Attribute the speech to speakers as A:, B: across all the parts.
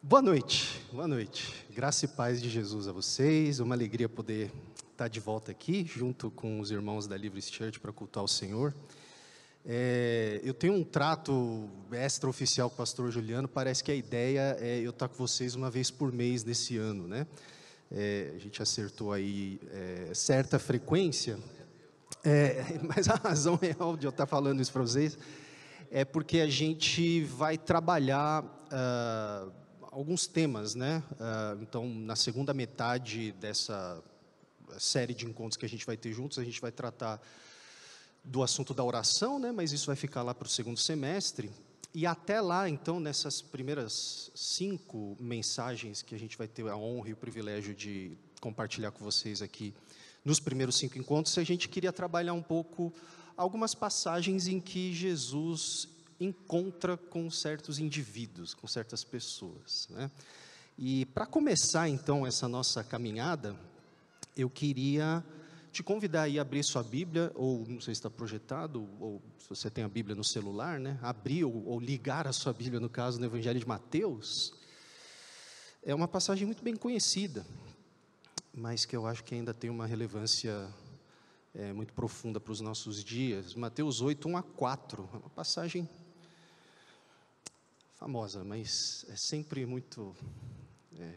A: Boa noite, boa noite. Graça e paz de Jesus a vocês. Uma alegria poder estar de volta aqui, junto com os irmãos da Livres Church para cultuar o Senhor. Eu tenho um trato extraoficial com o pastor Juliano. Parece que a ideia é eu estar com vocês uma vez por mês nesse ano, né? A gente acertou aí certa frequência, mas a razão real de eu estar falando isso para vocês é porque a gente vai trabalhar alguns temas, né? Então, na segunda metade dessa série de encontros que a gente vai ter juntos, a gente vai tratar do assunto da oração, né? Mas isso vai ficar lá para o segundo semestre. E até lá, então, nessas primeiras 5 mensagens que a gente vai ter a honra e o privilégio de compartilhar com vocês aqui, nos primeiros 5 encontros, a gente queria trabalhar um pouco algumas passagens em que Jesus encontra com certos indivíduos, com certas pessoas, né? E para começar, então, essa nossa caminhada, eu queria te convidar aí a abrir sua Bíblia, ou não sei se está projetado, ou se você tem a Bíblia no celular, né? Abrir ou ligar a sua Bíblia, no caso, no Evangelho de Mateus. É uma passagem muito bem conhecida, mas que eu acho que ainda tem uma relevância muito profunda para os nossos dias. Mateus 8, 1 a 4, é uma passagem famosa, mas é sempre muito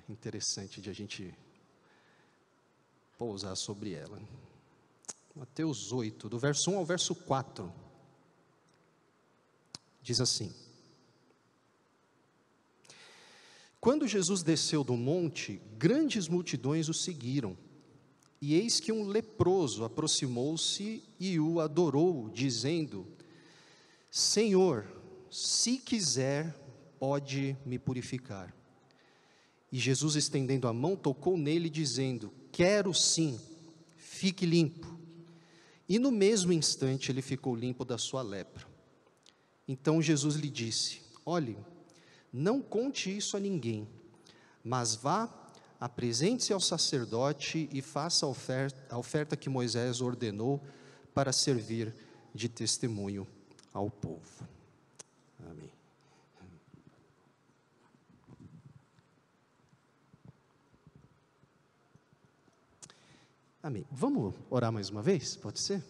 A: interessante de a gente pousar sobre ela. Mateus 8, do verso 1 ao verso 4, diz assim: Quando Jesus desceu do monte, grandes multidões o seguiram. E eis que um leproso aproximou-se e o adorou, dizendo: Senhor, se quiser, pode me purificar. E Jesus, estendendo a mão, tocou nele, dizendo: Quero sim, fique limpo. E no mesmo instante ele ficou limpo da sua lepra. Então Jesus lhe disse: Olhe, não conte isso a ninguém, mas vá, apresente-se ao sacerdote e faça a oferta que Moisés ordenou para servir de testemunho ao povo. Amém. Amém. Vamos orar mais uma vez? Pode ser?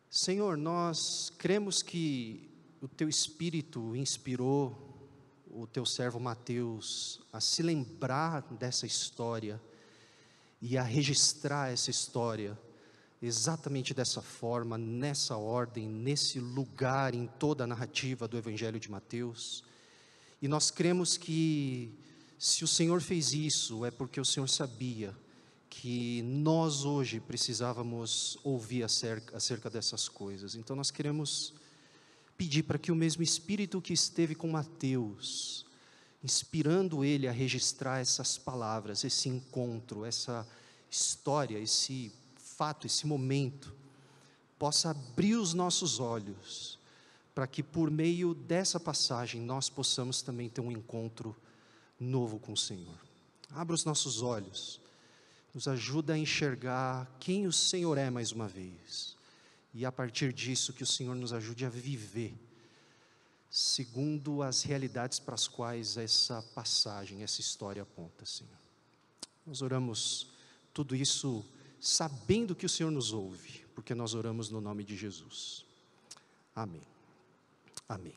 A: Senhor, nós cremos que o Teu Espírito inspirou o Teu servo Mateus a se lembrar dessa história e a registrar essa história exatamente dessa forma, nessa ordem, nesse lugar, em toda a narrativa do Evangelho de Mateus. E nós cremos que se o Senhor fez isso, é porque o Senhor sabia que nós hoje precisávamos ouvir acerca dessas coisas. Então nós queremos pedir para que o mesmo Espírito que esteve com Mateus, inspirando ele a registrar essas palavras, esse encontro, essa história, esse fato, esse momento, possa abrir os nossos olhos, para que por meio dessa passagem nós possamos também ter um encontro novo com o Senhor. Abra os nossos olhos, nos ajuda a enxergar quem o Senhor é mais uma vez, e a partir disso que o Senhor nos ajude a viver segundo as realidades para as quais essa passagem, essa história aponta, Senhor. Nós oramos tudo isso sabendo que o Senhor nos ouve, porque nós oramos no nome de Jesus. Amém. Amém.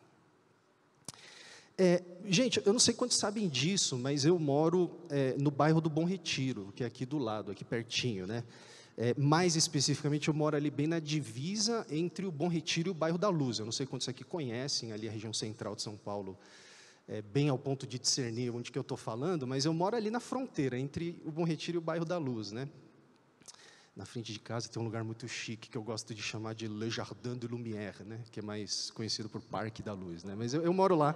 A: Gente, eu não sei quantos sabem disso, mas eu moro no bairro do Bom Retiro, que é aqui do lado, aqui pertinho, né? Mais especificamente, eu moro ali bem na divisa entre o Bom Retiro e o bairro da Luz. Eu não sei quantos aqui conhecem ali a região central de São Paulo, bem ao ponto de discernir onde que eu estou falando, mas eu moro ali na fronteira entre o Bom Retiro e o bairro da Luz, né? Na frente de casa tem um lugar muito chique que eu gosto de chamar de Le Jardin de Lumière, né? Que é mais conhecido por Parque da Luz, né? Mas eu moro lá,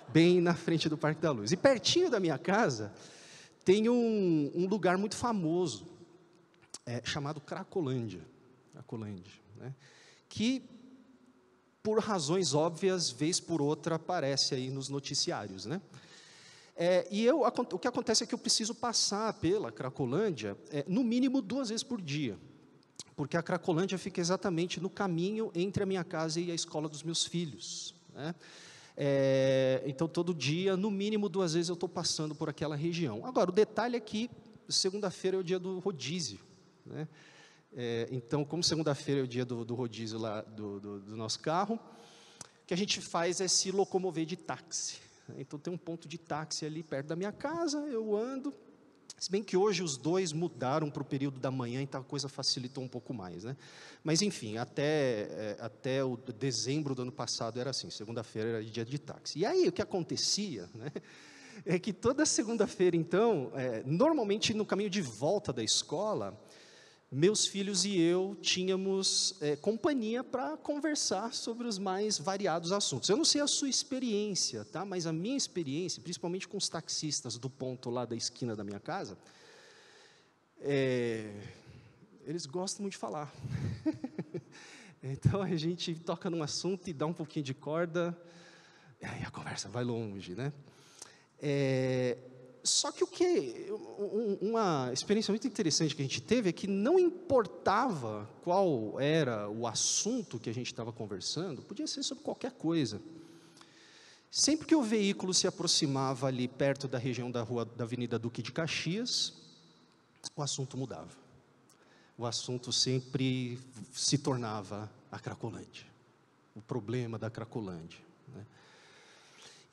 A: bem na frente do Parque da Luz. E pertinho da minha casa tem um lugar muito famoso, chamado Cracolândia, né? Que, por razões óbvias, vez por outra, aparece aí nos noticiários, né? O que acontece é que eu preciso passar pela Cracolândia, no mínimo 2 vezes por dia, porque a Cracolândia fica exatamente no caminho entre a minha casa e a escola dos meus filhos. né? Então, todo dia, no mínimo 2 vezes, eu estou passando por aquela região. Agora, o detalhe é que segunda-feira é o dia do rodízio, né? Então, como segunda-feira é o dia do rodízio lá do nosso carro, o que a gente faz é se locomover de táxi. Então, tem um ponto de táxi ali perto da minha casa, eu ando. Se bem que hoje os dois mudaram para o período da manhã, então a coisa facilitou um pouco mais, né? Mas, enfim, até o dezembro do ano passado era assim, segunda-feira era dia de táxi. E aí, o que acontecia, né, é que toda segunda-feira, então, normalmente no caminho de volta da escola, meus filhos e eu tínhamos companhia para conversar sobre os mais variados assuntos. Eu não sei a sua experiência, tá? Mas a minha experiência, principalmente com os taxistas do ponto lá da esquina da minha casa, eles gostam muito de falar. Então, a gente toca num assunto e dá um pouquinho de corda, e aí a conversa vai longe, né? Só que uma experiência muito interessante que a gente teve é que não importava qual era o assunto que a gente estava conversando, podia ser sobre qualquer coisa. Sempre que o veículo se aproximava ali perto da região da Avenida Duque de Caxias, o assunto mudava. O assunto sempre se tornava a Cracolândia, o problema da Cracolândia, né?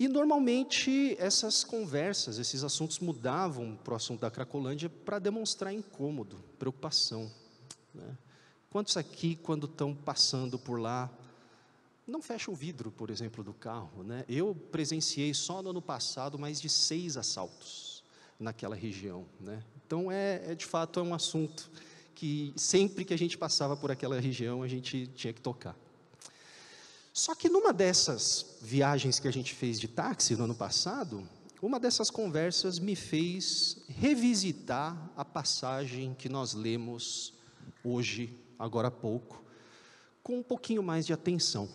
A: E, normalmente, essas conversas, esses assuntos mudavam para o assunto da Cracolândia para demonstrar incômodo, preocupação, né? Quantos aqui, quando estão passando por lá, não fecham o vidro, por exemplo, do carro, né? Eu presenciei só no ano passado mais de 6 assaltos naquela região, né? Então, de fato, é um assunto que sempre que a gente passava por aquela região, a gente tinha que tocar. Só que numa dessas viagens que a gente fez de táxi no ano passado, uma dessas conversas me fez revisitar a passagem que nós lemos hoje, agora há pouco, com um pouquinho mais de atenção.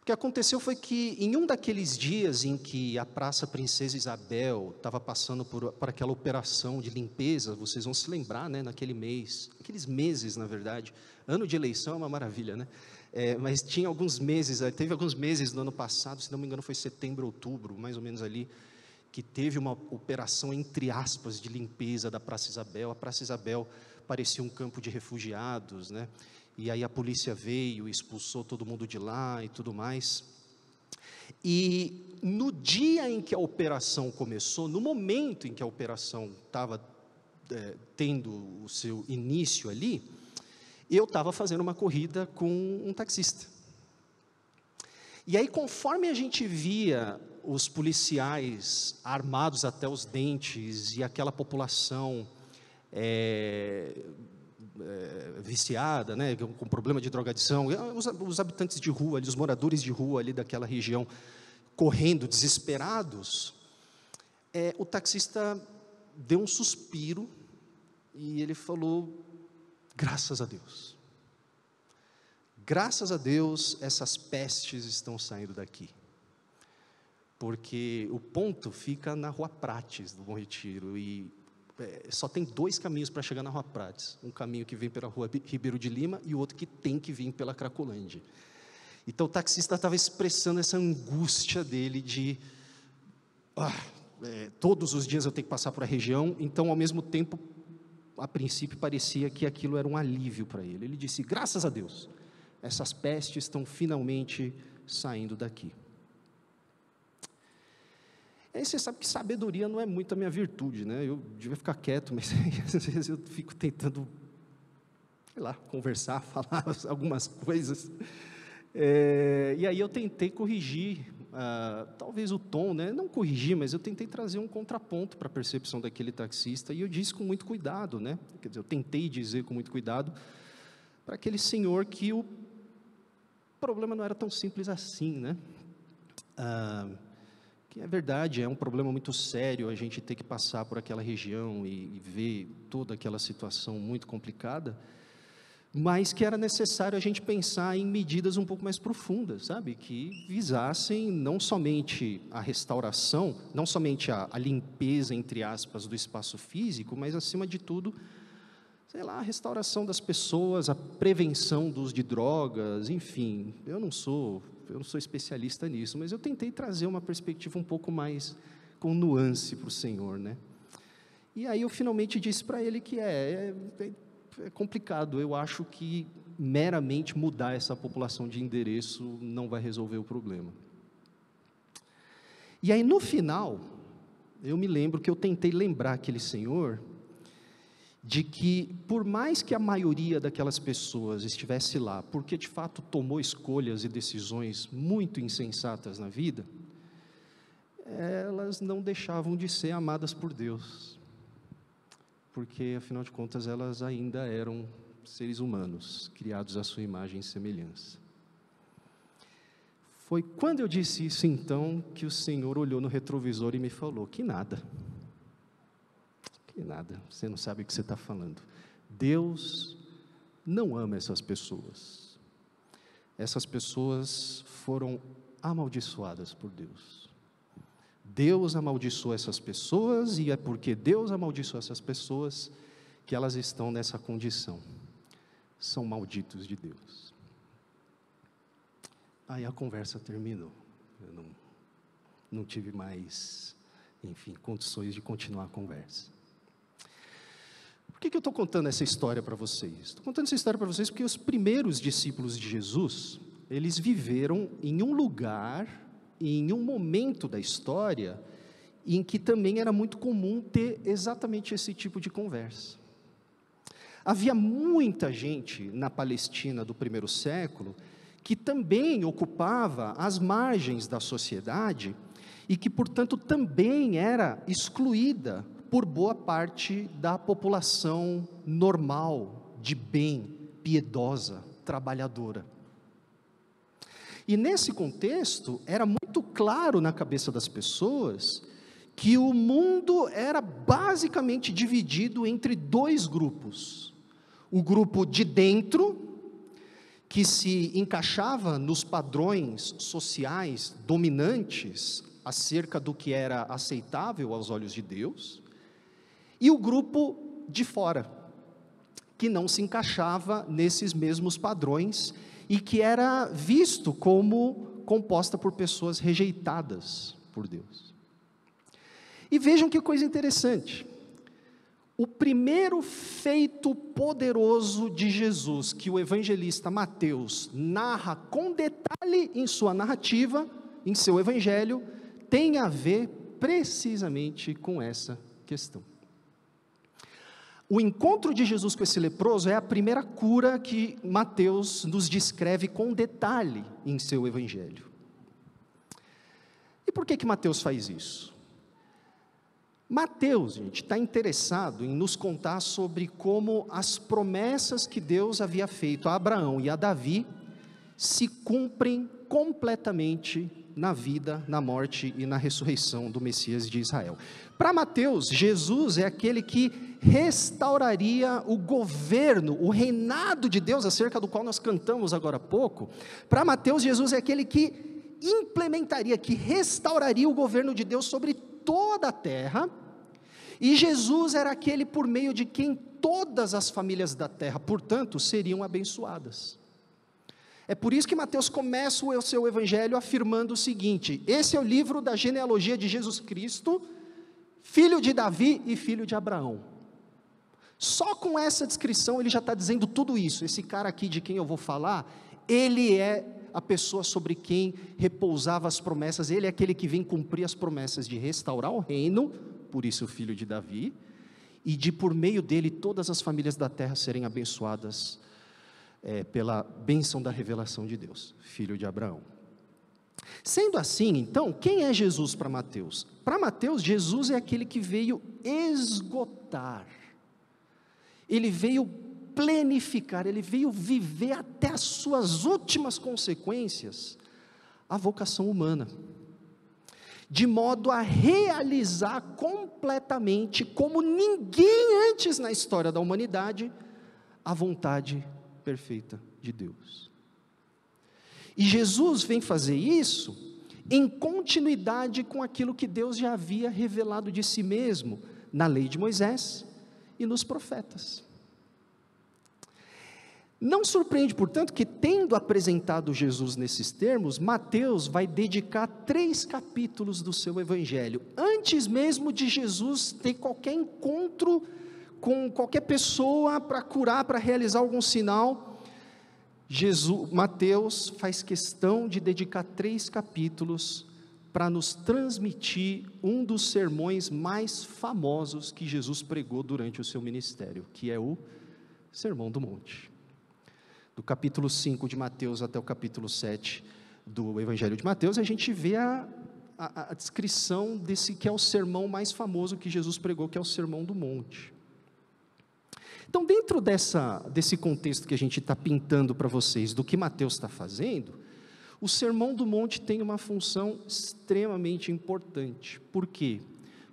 A: O que aconteceu foi que, em um daqueles dias em que a Praça Princesa Isabel estava passando por aquela operação de limpeza, vocês vão se lembrar, né, naquele mês, aqueles meses, na verdade, ano de eleição é uma maravilha, né? Mas tinha alguns meses, teve alguns meses no ano passado, se não me engano foi setembro, outubro, mais ou menos ali, que teve uma operação, entre aspas, de limpeza da Praça Isabel. A Praça Isabel parecia um campo de refugiados, né? E aí a polícia veio, expulsou todo mundo de lá e tudo mais. E no dia em que a operação começou, no momento em que a operação estava tendo o seu início ali, eu estava fazendo uma corrida com um taxista. E aí, conforme a gente via os policiais armados até os dentes e aquela população viciada, né, com problema de drogadição, os habitantes de rua, os moradores de rua ali daquela região, correndo, desesperados, o taxista deu um suspiro e ele falou: graças a Deus. Graças a Deus, essas pestes estão saindo daqui. Porque o ponto fica na Rua Prates, do Bom Retiro, e só tem 2 caminhos para chegar na Rua Prates. Um caminho que vem pela Rua Ribeiro de Lima e o outro que tem que vir pela Cracolândia. Então, o taxista estava expressando essa angústia dele de... todos os dias eu tenho que passar por a região, então, ao mesmo tempo, a princípio, parecia que aquilo era um alívio para ele. Ele disse: graças a Deus, essas pestes estão finalmente saindo daqui. Aí você sabe que sabedoria não é muito a minha virtude, né? Eu devia ficar quieto, mas às vezes eu fico tentando, sei lá, conversar, falar algumas coisas. E aí eu tentei corrigir, talvez o tom, né? Não corrigir, mas eu tentei trazer um contraponto para a percepção daquele taxista, e eu disse com muito cuidado, né? Quer dizer, eu tentei dizer com muito cuidado para aquele senhor que o problema não era tão simples assim, né? Que é verdade, é um problema muito sério a gente ter que passar por aquela região e ver toda aquela situação muito complicada, mas que era necessário a gente pensar em medidas um pouco mais profundas, sabe? Que visassem não somente a restauração, não somente a limpeza, entre aspas, do espaço físico, mas, acima de tudo, sei lá, a restauração das pessoas, a prevenção do uso de drogas, enfim. Eu não sou eu não sou especialista nisso, mas eu tentei trazer uma perspectiva um pouco mais com nuance para o Senhor, né? E aí eu finalmente disse para ele que é complicado. Eu acho que meramente mudar essa população de endereço não vai resolver o problema. E aí no final, eu me lembro que eu tentei lembrar aquele senhor de que, por mais que a maioria daquelas pessoas estivesse lá, porque de fato tomou escolhas e decisões muito insensatas na vida, elas não deixavam de ser amadas por Deus, porque afinal de contas elas ainda eram seres humanos, criados à sua imagem e semelhança. Foi quando eu disse isso então, que o Senhor olhou no retrovisor e me falou, que nada, você não sabe o que você está falando. Deus não ama essas pessoas. Essas pessoas foram amaldiçoadas por Deus. Deus amaldiçoou essas pessoas, e é porque Deus amaldiçoou essas pessoas que elas estão nessa condição. São malditos de Deus. Aí a conversa terminou. Eu não tive mais, condições de continuar a conversa. Por que eu estou contando essa história para vocês? Estou contando essa história para vocês porque os primeiros discípulos de Jesus, eles viveram em um lugar, em um momento da história, em que também era muito comum ter exatamente esse tipo de conversa. Havia muita gente na Palestina do primeiro século, que também ocupava as margens da sociedade, e que, portanto, também era excluída por boa parte da população normal, de bem, piedosa, trabalhadora. E nesse contexto, era muito claro na cabeça das pessoas, que o mundo era basicamente dividido entre dois grupos. O grupo de dentro, que se encaixava nos padrões sociais dominantes, acerca do que era aceitável aos olhos de Deus, e o grupo de fora, que não se encaixava nesses mesmos padrões, e que era visto como composta por pessoas rejeitadas por Deus. E vejam que coisa interessante, o primeiro feito poderoso de Jesus, que o evangelista Mateus narra com detalhe em sua narrativa, em seu evangelho, tem a ver precisamente com essa questão. O encontro de Jesus com esse leproso é a primeira cura que Mateus nos descreve com detalhe em seu evangelho. E por que Mateus faz isso? Mateus, gente, está interessado em nos contar sobre como as promessas que Deus havia feito a Abraão e a Davi se cumprem completamente na vida, na morte e na ressurreição do Messias de Israel. Para Mateus, Jesus é aquele que restauraria o governo, o reinado de Deus, acerca do qual nós cantamos agora há pouco. Para Mateus, Jesus é aquele que implementaria, que restauraria o governo de Deus sobre toda a terra, e Jesus era aquele por meio de quem todas as famílias da terra, portanto, seriam abençoadas. É por isso que Mateus começa o seu evangelho afirmando o seguinte: esse é o livro da genealogia de Jesus Cristo, filho de Davi e filho de Abraão. Só com essa descrição ele já está dizendo tudo isso. Esse cara aqui de quem eu vou falar, ele é a pessoa sobre quem repousava as promessas, ele é aquele que vem cumprir as promessas de restaurar o reino, por isso o filho de Davi, e de por meio dele todas as famílias da terra serem abençoadas pela bênção da revelação de Deus, filho de Abraão. Sendo assim, então, quem é Jesus para Mateus? Para Mateus, Jesus é aquele que veio esgotar, ele veio plenificar, ele veio viver até as suas últimas consequências, a vocação humana, de modo a realizar completamente, como ninguém antes na história da humanidade, a vontade perfeita de Deus. E Jesus vem fazer isso em continuidade com aquilo que Deus já havia revelado de si mesmo na lei de Moisés e nos profetas. Não surpreende, portanto, que tendo apresentado Jesus nesses termos, Mateus vai dedicar 3 capítulos do seu evangelho, antes mesmo de Jesus ter qualquer encontro com qualquer pessoa para curar, para realizar algum sinal. Mateus faz questão de dedicar 3 capítulos para nos transmitir um dos sermões mais famosos que Jesus pregou durante o seu ministério, que é o Sermão do Monte. Do capítulo 5 de Mateus até o capítulo 7 do Evangelho de Mateus, a gente vê a descrição desse que é o sermão mais famoso que Jesus pregou, que é o Sermão do Monte. Então, dentro desse contexto que a gente está pintando para vocês, do que Mateus está fazendo, o Sermão do Monte tem uma função extremamente importante. Por quê?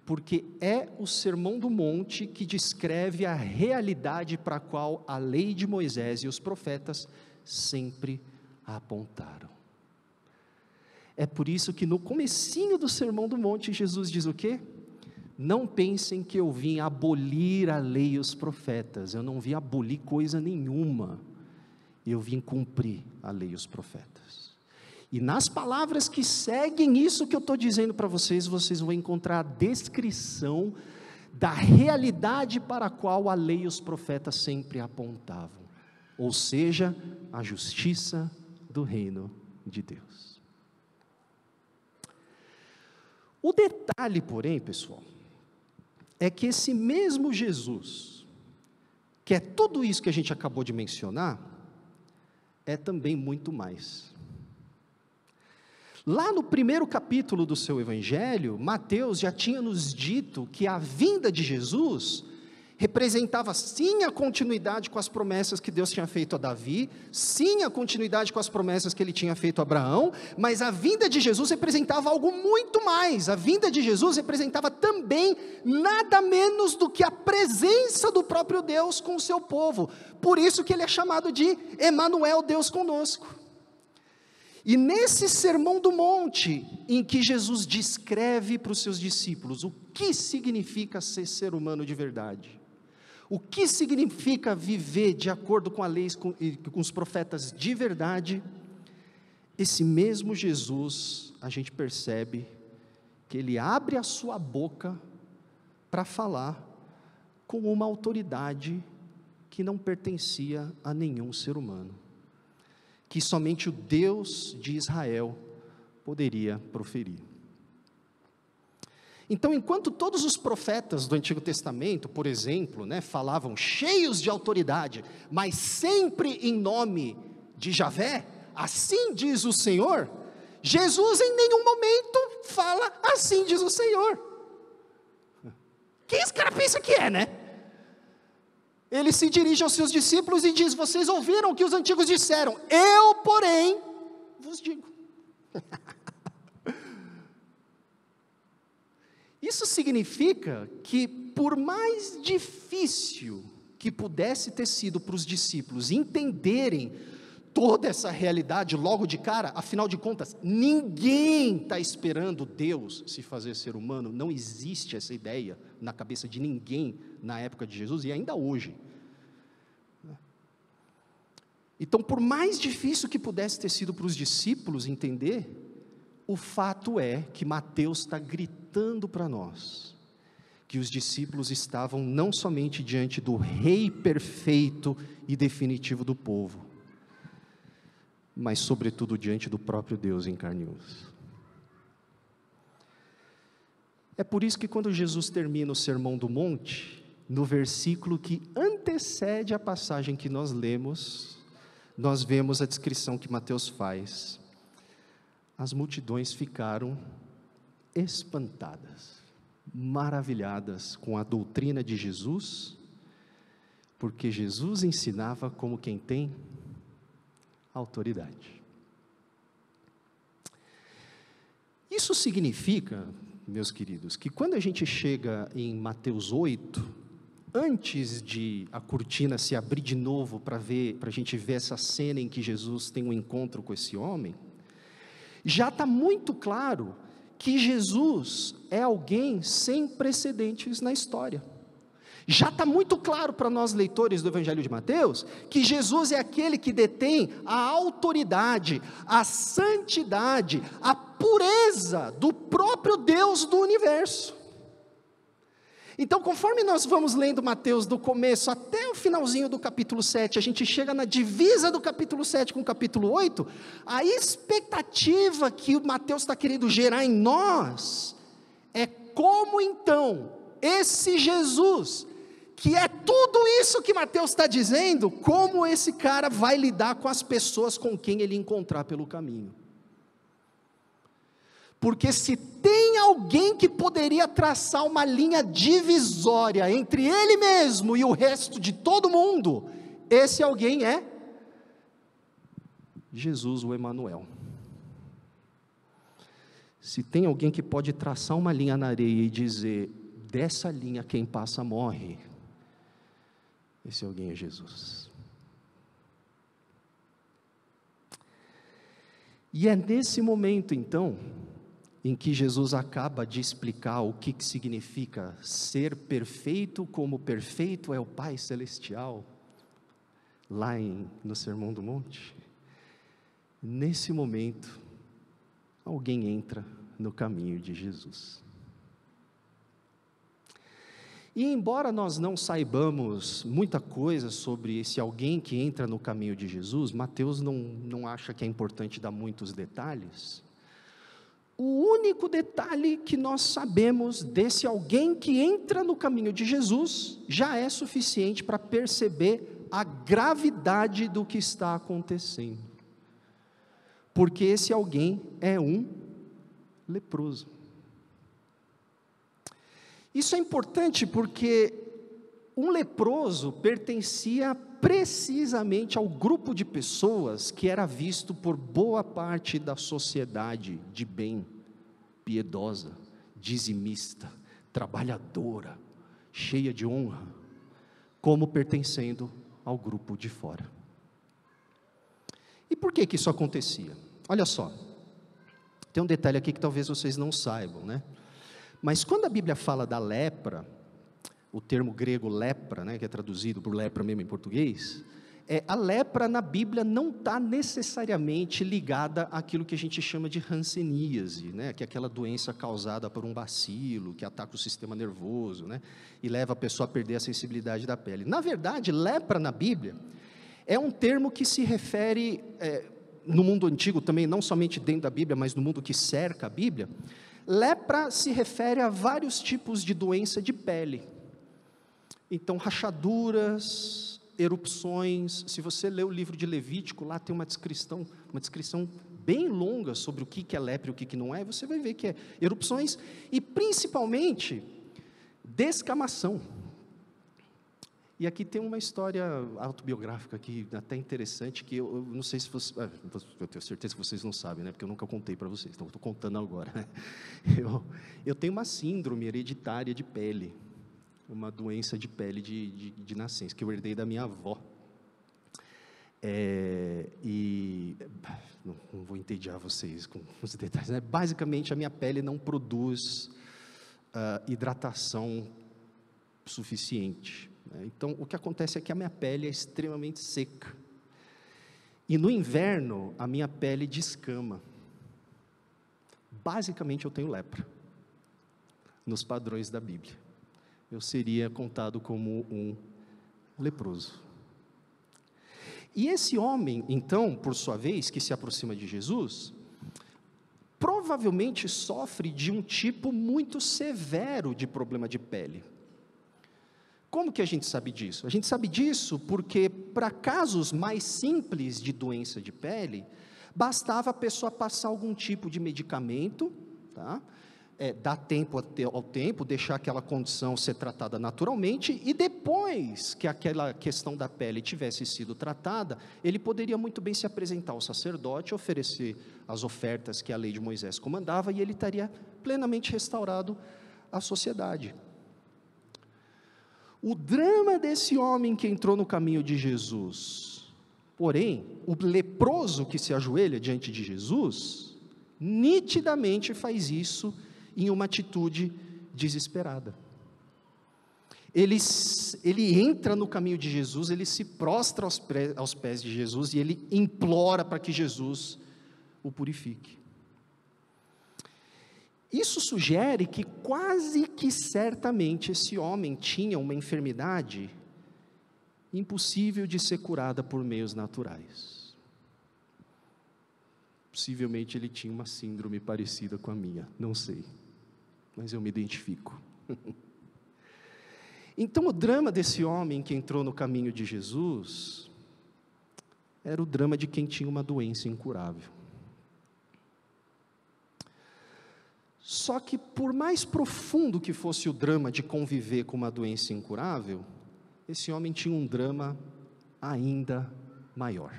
A: Porque é o Sermão do Monte que descreve a realidade para a qual a lei de Moisés e os profetas sempre apontaram. É por isso que no comecinho do Sermão do Monte, Jesus diz o quê? Não pensem que eu vim abolir a lei e os profetas. Eu não vim abolir coisa nenhuma. Eu vim cumprir a lei e os profetas. E nas palavras que seguem isso que eu estou dizendo para vocês, vocês vão encontrar a descrição da realidade para a qual a lei e os profetas sempre apontavam, ou seja, a justiça do reino de Deus. O detalhe, porém, pessoal, é que esse mesmo Jesus, que é tudo isso que a gente acabou de mencionar, é também muito mais. Lá no primeiro capítulo do seu evangelho, Mateus já tinha nos dito que a vinda de Jesus representava sim a continuidade com as promessas que Deus tinha feito a Davi, sim a continuidade com as promessas que ele tinha feito a Abraão, mas a vinda de Jesus representava algo muito mais. A vinda de Jesus representava também nada menos do que a presença do próprio Deus com o seu povo. Por isso que ele é chamado de Emanuel, Deus conosco. E nesse Sermão do Monte, em que Jesus descreve para os seus discípulos o que significa ser humano de verdade, o que significa viver de acordo com a lei e com os profetas de verdade, esse mesmo Jesus, a gente percebe que ele abre a sua boca para falar com uma autoridade que não pertencia a nenhum ser humano, que somente o Deus de Israel poderia proferir. Então, enquanto todos os profetas do Antigo Testamento, por exemplo, falavam cheios de autoridade, mas sempre em nome de Javé, assim diz o Senhor, Jesus em nenhum momento fala assim diz o Senhor. Quem esse cara pensa que é, né? Ele se dirige aos seus discípulos e diz: vocês ouviram o que os antigos disseram, eu, porém, vos digo. Isso significa que, por mais difícil que pudesse ter sido para os discípulos entenderem toda essa realidade logo de cara, afinal de contas, ninguém está esperando Deus se fazer ser humano, não existe essa ideia na cabeça de ninguém na época de Jesus e ainda hoje. Então, por mais difícil que pudesse ter sido para os discípulos entender, o fato é que Mateus está gritando para nós, que os discípulos estavam não somente diante do Rei perfeito e definitivo do povo, mas sobretudo diante do próprio Deus em carne e osso. É por isso que quando Jesus termina o Sermão do Monte, no versículo que antecede a passagem que nós lemos, nós vemos a descrição que Mateus faz. As multidões ficaram espantadas, maravilhadas com a doutrina de Jesus, porque Jesus ensinava como quem tem autoridade. Isso significa, meus queridos, que quando a gente chega em Mateus 8, antes de a cortina se abrir de novo para a gente ver essa cena em que Jesus tem um encontro com esse homem, já está muito claro que Jesus é alguém sem precedentes na história. Já está muito claro para nós leitores do Evangelho de Mateus, que Jesus é aquele que detém a autoridade, a santidade, a pureza do próprio Deus do universo. Então, conforme nós vamos lendo Mateus do começo até o finalzinho do capítulo 7, a gente chega na divisa do capítulo 7 com o capítulo 8, a expectativa que o Mateus está querendo gerar em nós, é como então, esse Jesus, que é tudo isso que Mateus está dizendo, como esse cara vai lidar com as pessoas com quem ele encontrar pelo caminho. Porque se tem alguém que poderia traçar uma linha divisória entre ele mesmo e o resto de todo mundo, esse alguém é Jesus, o Emanuel. Se tem alguém que pode traçar uma linha na areia e dizer, dessa linha quem passa morre, esse alguém é Jesus. E é nesse momento então, em que Jesus acaba de explicar o que significa ser perfeito como perfeito é o Pai Celestial, lá no Sermão do Monte. Nesse momento, alguém entra no caminho de Jesus. E embora nós não saibamos muita coisa sobre esse alguém que entra no caminho de Jesus, Mateus não acha que é importante dar muitos detalhes. O único detalhe que nós sabemos desse alguém que entra no caminho de Jesus, já é suficiente para perceber a gravidade do que está acontecendo. Porque esse alguém é um leproso. Isso é importante porque um leproso pertencia precisamente ao grupo de pessoas que era visto por boa parte da sociedade de bem, piedosa, dizimista, trabalhadora, cheia de honra, como pertencendo ao grupo de fora. E por que isso acontecia? Olha só, tem um detalhe aqui que talvez vocês não saibam, né? Mas quando a Bíblia fala da lepra, o termo grego lepra, né, que é traduzido por lepra mesmo em português, a lepra na Bíblia não está necessariamente ligada àquilo que a gente chama de hanseníase, né, que é aquela doença causada por um bacilo, que ataca o sistema nervoso, né, e leva a pessoa a perder a sensibilidade da pele. Na verdade, lepra na Bíblia é um termo que se refere, no mundo antigo também, não somente dentro da Bíblia, mas no mundo que cerca a Bíblia. Lepra se refere a vários tipos de doença de pele. Então, rachaduras, erupções. Se você ler o livro de Levítico, lá tem uma descrição bem longa sobre o que é lepra e o que não é. Você vai ver que é erupções e, principalmente, descamação. E aqui tem uma história autobiográfica aqui, até interessante, que eu não sei se você... eu tenho certeza que vocês não sabem, né? Porque eu nunca contei para vocês, então eu estou contando agora. Eu tenho uma síndrome hereditária de pele, uma doença de pele de nascença, que eu herdei da minha avó. E não vou entediar vocês com os detalhes, né? Basicamente, a minha pele não produz hidratação suficiente. Então, o que acontece é que a minha pele é extremamente seca. E no inverno, a minha pele descama. Basicamente, eu tenho lepra. Nos padrões da Bíblia. Eu seria contado como um leproso. E esse homem, então, por sua vez, que se aproxima de Jesus, provavelmente sofre de um tipo muito severo de problema de pele. Como que a gente sabe disso? A gente sabe disso porque, para casos mais simples de doença de pele, bastava a pessoa passar algum tipo de medicamento, tá? Dar tempo ao tempo, deixar aquela condição ser tratada naturalmente, e depois que aquela questão da pele tivesse sido tratada, ele poderia muito bem se apresentar ao sacerdote, oferecer as ofertas que a lei de Moisés comandava, e ele estaria plenamente restaurado à sociedade. O drama desse homem que entrou no caminho de Jesus, porém, o leproso que se ajoelha diante de Jesus, nitidamente faz isso em uma atitude desesperada. ele entra no caminho de Jesus, ele se prostra aos pés de Jesus e ele implora para que Jesus o purifique. Isso sugere que quase que certamente esse homem tinha uma enfermidade impossível de ser curada por meios naturais. Possivelmente ele tinha uma síndrome parecida com a minha, não sei, mas eu me identifico. Então o drama desse homem que entrou no caminho de Jesus era o drama de quem tinha uma doença incurável. Só que por mais profundo que fosse o drama de conviver com uma doença incurável, esse homem tinha um drama ainda maior.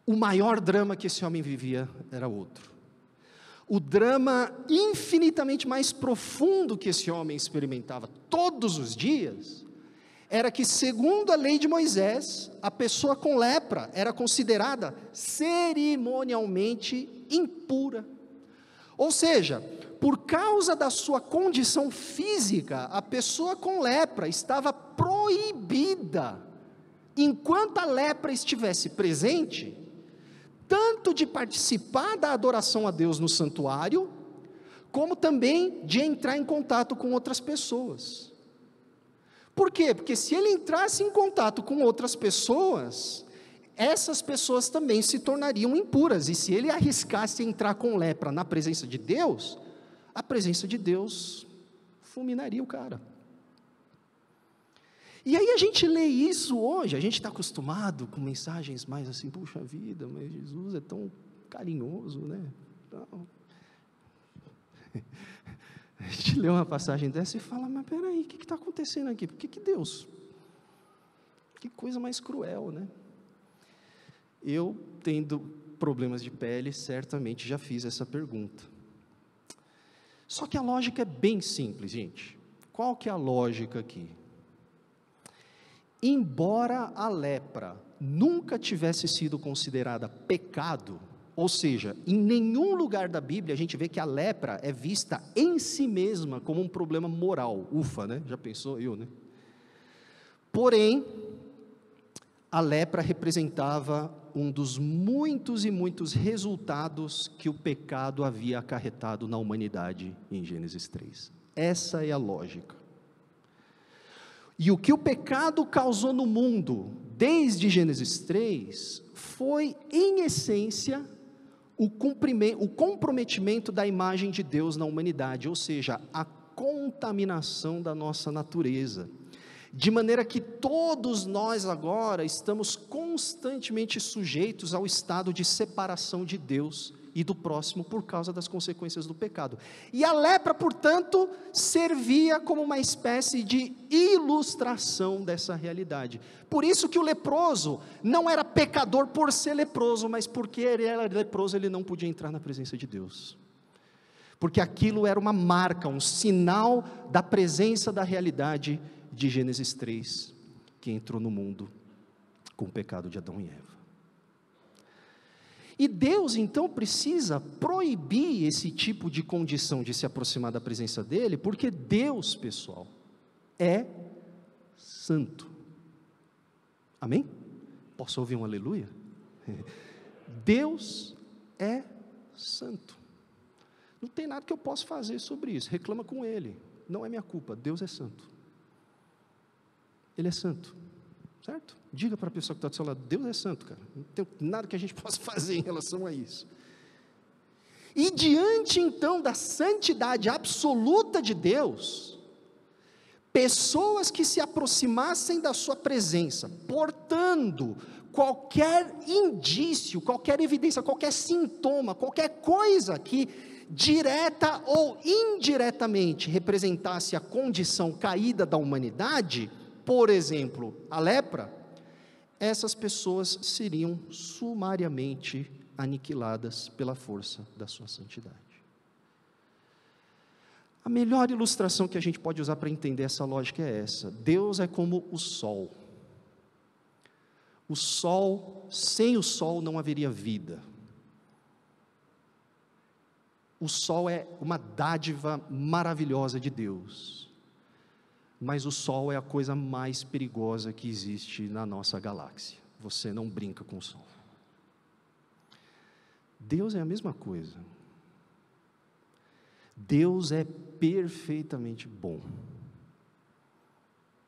A: O maior drama que esse homem vivia era outro. O drama infinitamente mais profundo que esse homem experimentava todos os dias, era que, segundo a lei de Moisés, a pessoa com lepra era considerada cerimonialmente impura. Ou seja, por causa da sua condição física, a pessoa com lepra estava proibida, enquanto a lepra estivesse presente, tanto de participar da adoração a Deus no santuário, como também de entrar em contato com outras pessoas. Por quê? Porque se ele entrasse em contato com outras pessoas, essas pessoas também se tornariam impuras, e se ele arriscasse entrar com lepra na presença de Deus, a presença de Deus fulminaria o cara. E aí a gente lê isso hoje, a gente está acostumado com mensagens mais assim, puxa vida, mas Jesus é tão carinhoso, né? Então, a gente lê uma passagem dessa e fala, mas peraí, o que está acontecendo aqui? Por que Deus? Que coisa mais cruel, né? Eu, tendo problemas de pele, certamente já fiz essa pergunta. Só que a lógica é bem simples, gente. Qual que é a lógica aqui? Embora a lepra nunca tivesse sido considerada pecado, ou seja, em nenhum lugar da Bíblia a gente vê que a lepra é vista em si mesma como um problema moral. Ufa, né? Já pensou eu, né? Porém, a lepra representava um dos muitos e muitos resultados que o pecado havia acarretado na humanidade em Gênesis 3. Essa é a lógica. E o que o pecado causou no mundo, desde Gênesis 3, foi, em essência, o comprometimento da imagem de Deus na humanidade, ou seja, a contaminação da nossa natureza, de maneira que todos nós agora estamos constantemente sujeitos ao estado de separação de Deus e do próximo por causa das consequências do pecado. E a lepra, portanto, servia como uma espécie de ilustração dessa realidade. Por isso que o leproso não era pecador por ser leproso, mas porque ele era leproso, ele não podia entrar na presença de Deus. Porque aquilo era uma marca, um sinal da presença da realidade de Gênesis 3, que entrou no mundo com o pecado de Adão e Eva. E Deus então precisa proibir esse tipo de condição de se aproximar da presença dele, porque Deus, pessoal, é santo. Amém? Posso ouvir um aleluia? Deus é santo. Não tem nada que eu possa fazer sobre isso, reclama com ele, não é minha culpa, Deus é santo. Ele é santo, certo? Diga para a pessoa que está do seu lado, Deus é santo, cara, não tem nada que a gente possa fazer em relação a isso. E diante então da santidade absoluta de Deus, pessoas que se aproximassem da sua presença, portando qualquer indício, qualquer evidência, qualquer sintoma, qualquer coisa que direta ou indiretamente representasse a condição caída da humanidade, por exemplo, a lepra, essas pessoas seriam sumariamente aniquiladas pela força da sua santidade. A melhor ilustração que a gente pode usar para entender essa lógica é essa: Deus é como o sol. O sol, sem o sol não haveria vida. O sol é uma dádiva maravilhosa de Deus. mas o Sol é a coisa mais perigosa que existe na nossa galáxia. Você não brinca com o Sol. Deus é a mesma coisa. Deus é perfeitamente bom,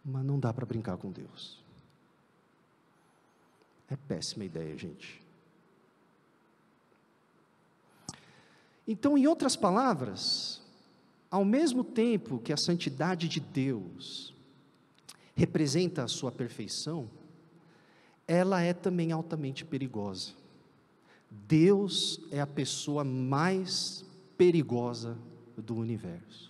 A: mas não dá para brincar com Deus. É péssima ideia, gente. Então, em outras palavras, ao mesmo tempo que a santidade de Deus representa a sua perfeição, ela é também altamente perigosa. Deus é a pessoa mais perigosa do universo.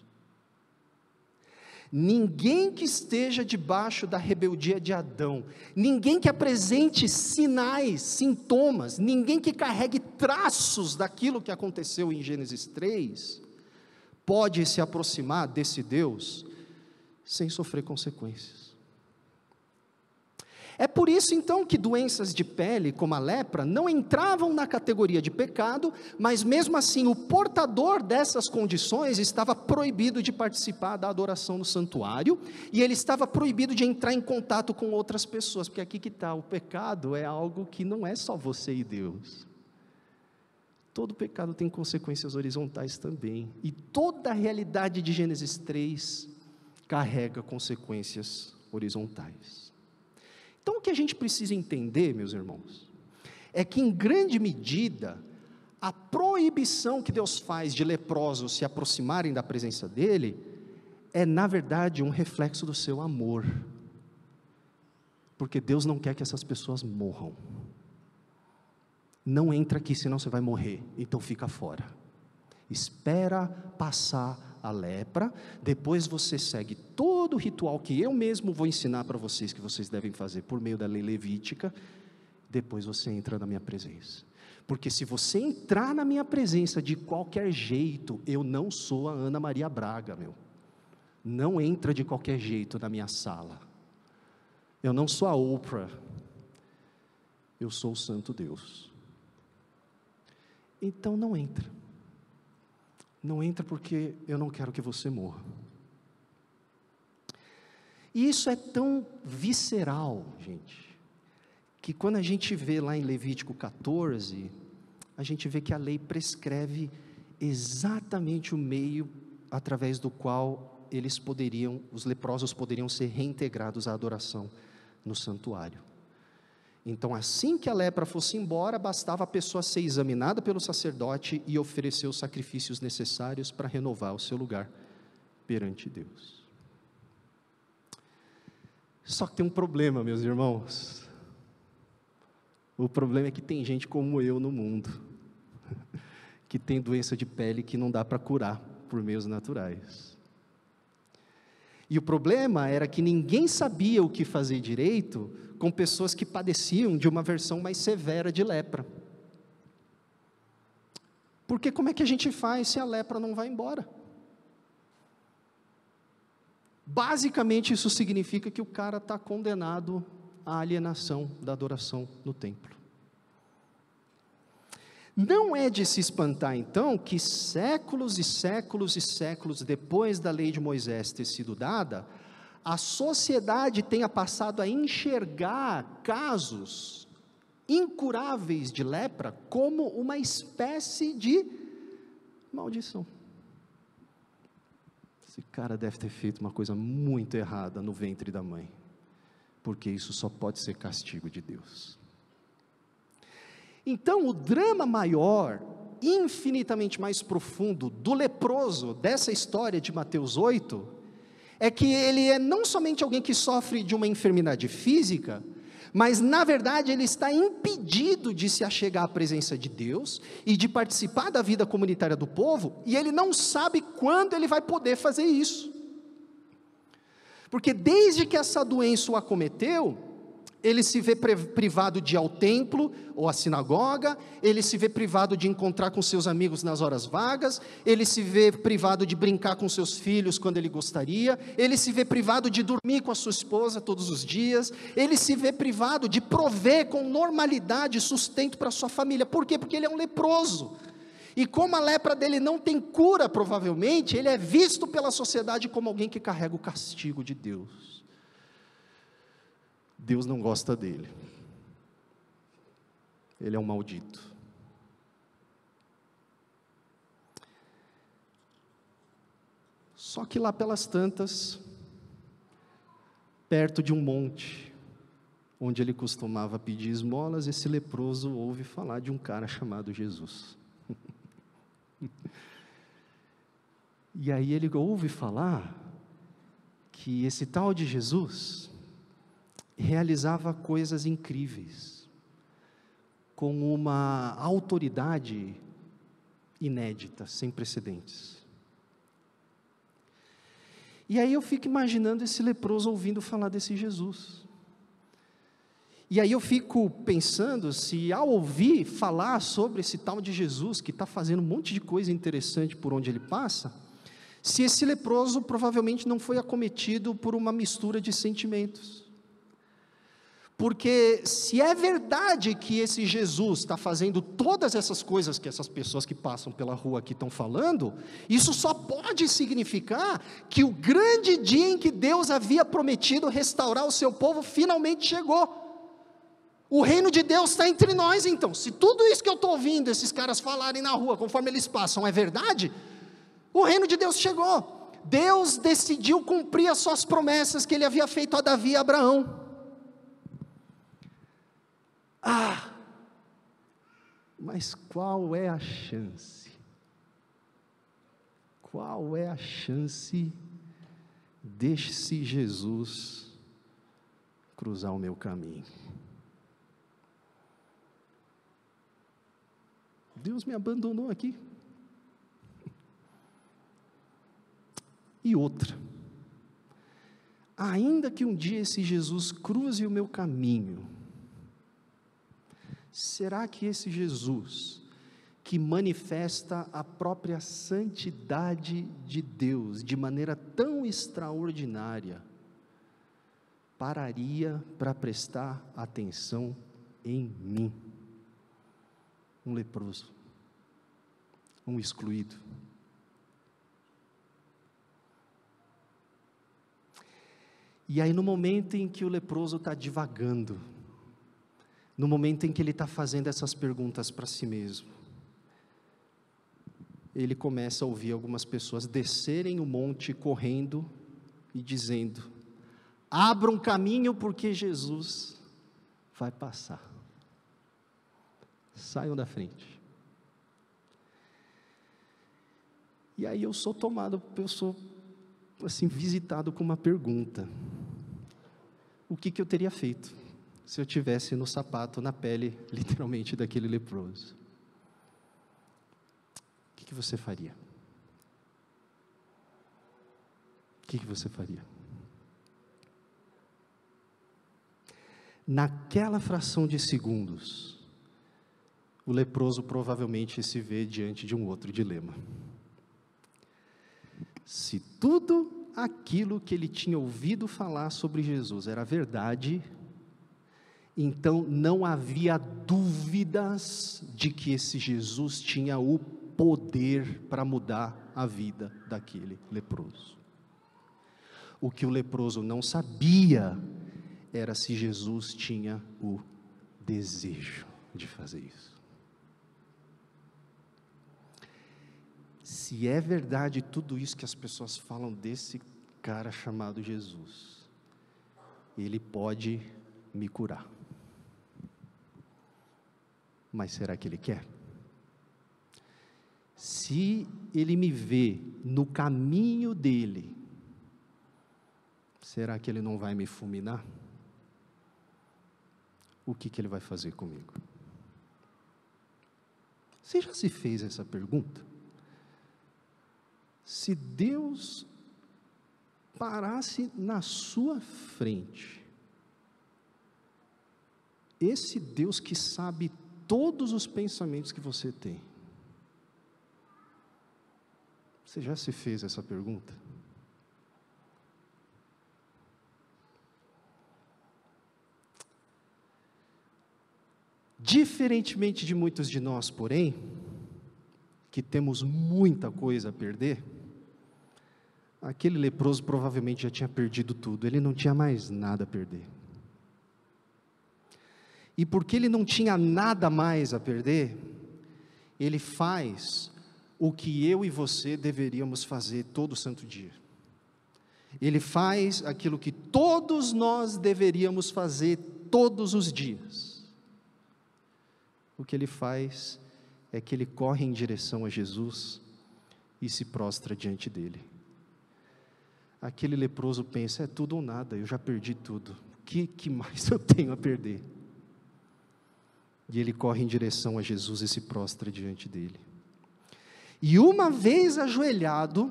A: Ninguém que esteja debaixo da rebeldia de Adão, ninguém que apresente sinais, sintomas, ninguém que carregue traços daquilo que aconteceu em Gênesis 3, pode se aproximar desse Deus sem sofrer consequências. É por isso então que doenças de pele, como a lepra, não entravam na categoria de pecado, mas mesmo assim o portador dessas condições estava proibido de participar da adoração no santuário, e ele estava proibido de entrar em contato com outras pessoas, porque aqui que está, o pecado é algo que não é só você e Deus. Todo pecado tem consequências horizontais também, e toda a realidade de Gênesis 3 carrega consequências horizontais. Então, o que a gente precisa entender, meus irmãos, é que em grande medida, a proibição que Deus faz de leprosos se aproximarem da presença dEle, é na verdade um reflexo do seu amor, porque Deus não quer que essas pessoas morram. Não entra aqui, senão você vai morrer, então fica fora. Espera passar a lepra, depois você segue todo o ritual que eu mesmo vou ensinar para vocês, que vocês devem fazer por meio da lei levítica, depois você entra na minha presença, porque se você entrar na minha presença de qualquer jeito, eu não sou a Ana Maria Braga, não entra de qualquer jeito na minha sala, eu não sou a Oprah, eu sou o Santo Deus, então não entra porque eu não quero que você morra. E isso é tão visceral, gente, que quando a gente vê lá em Levítico 14, a gente vê que a lei prescreve exatamente o meio através do qual os leprosos poderiam ser reintegrados à adoração no santuário. Então, assim que a lepra fosse embora, bastava a pessoa ser examinada pelo sacerdote e oferecer os sacrifícios necessários para renovar o seu lugar perante Deus. Só que tem um problema, meus irmãos. O problema é que tem gente como eu no mundo, que tem doença de pele que não dá para curar por meios naturais. E o problema era que ninguém sabia o que fazer direito com pessoas que padeciam de uma versão mais severa de lepra. Porque como é que a gente faz se a lepra não vai embora? Basicamente isso significa que o cara está condenado à alienação da adoração no templo. Não é de se espantar então que séculos e séculos e séculos depois da lei de Moisés ter sido dada, a sociedade tenha passado a enxergar casos incuráveis de lepra como uma espécie de maldição. Esse cara deve ter feito uma coisa muito errada no ventre da mãe, porque isso só pode ser castigo de Deus. Então, o drama maior, infinitamente mais profundo do leproso dessa história de Mateus 8, é que ele é não somente alguém que sofre de uma enfermidade física, mas na verdade ele está impedido de se achegar à presença de Deus e de participar da vida comunitária do povo, e ele não sabe quando ele vai poder fazer isso, porque desde que essa doença o acometeu, ele se vê privado de ir ao templo ou à sinagoga, ele se vê privado de encontrar com seus amigos nas horas vagas, ele se vê privado de brincar com seus filhos quando ele gostaria, ele se vê privado de dormir com a sua esposa todos os dias, ele se vê privado de prover com normalidade sustento para sua família. Por quê? Porque ele é um leproso, E como a lepra dele não tem cura, provavelmente, ele é visto pela sociedade como alguém que carrega o castigo de Deus. Deus não gosta dele. Ele é um maldito. Só que lá pelas tantas, perto de um monte, onde ele costumava pedir esmolas, esse leproso ouve falar de um cara chamado Jesus. E aí ele ouve falar que esse tal de Jesus realizava coisas incríveis, com uma autoridade inédita, sem precedentes. E aí eu fico imaginando esse leproso ouvindo falar desse Jesus. E aí eu fico pensando se ao ouvir falar sobre esse tal de Jesus, que está fazendo um monte de coisa interessante por onde ele passa, se esse leproso provavelmente não foi acometido por uma mistura de sentimentos. Porque se é verdade que esse Jesus está fazendo todas essas coisas que essas pessoas que passam pela rua aqui estão falando, isso só pode significar que o grande dia em que Deus havia prometido restaurar o seu povo finalmente chegou. O reino de Deus está entre nós então. Se tudo isso que eu estou ouvindo esses caras falarem na rua, conforme eles passam, é verdade, o reino de Deus chegou. Deus decidiu cumprir as suas promessas que ele havia feito a Davi e a Abraão. Mas qual é a chance? Qual é a chance desse Jesus cruzar o meu caminho? Deus me abandonou aqui. E outra, ainda que um dia esse Jesus cruze o meu caminho, será que esse Jesus, que manifesta a própria santidade de Deus de maneira tão extraordinária, pararia para prestar atenção em mim? Um leproso, um excluído. E aí no momento em que o leproso está divagando, no momento em que ele está fazendo essas perguntas para si mesmo, ele começa a ouvir algumas pessoas descerem o monte correndo e dizendo: abra um caminho porque Jesus vai passar. Saiam da frente. E aí eu sou assim, visitado com uma pergunta: o que eu teria feito se eu tivesse no sapato, na pele, literalmente, daquele leproso? O que você faria? O que você faria? Naquela fração de segundos, o leproso provavelmente se vê diante de um outro dilema. Se tudo aquilo que ele tinha ouvido falar sobre Jesus era verdade, então não havia dúvidas de que esse Jesus tinha o poder para mudar a vida daquele leproso. O que o leproso não sabia era se Jesus tinha o desejo de fazer isso. Se é verdade tudo isso que as pessoas falam desse cara chamado Jesus, ele pode me curar. Mas será que ele quer? Se ele me vê no caminho dele, será que ele não vai me fulminar? O que ele vai fazer comigo? Você já se fez essa pergunta? Se Deus parasse na sua frente, esse Deus que sabe todos os pensamentos que você tem, você já se fez essa pergunta? Diferentemente de muitos de nós, porém, que temos muita coisa a perder, aquele leproso provavelmente já tinha perdido tudo, ele não tinha mais nada a perder. E porque ele não tinha nada mais a perder, ele faz o que eu e você deveríamos fazer todo santo dia. Ele faz aquilo que todos nós deveríamos fazer todos os dias. O que ele faz é que ele corre em direção a Jesus e se prostra diante dele. Aquele leproso pensa, é tudo ou nada, eu já perdi tudo, o que mais eu tenho a perder? E ele corre em direção a Jesus e se prostra diante dele. E uma vez ajoelhado,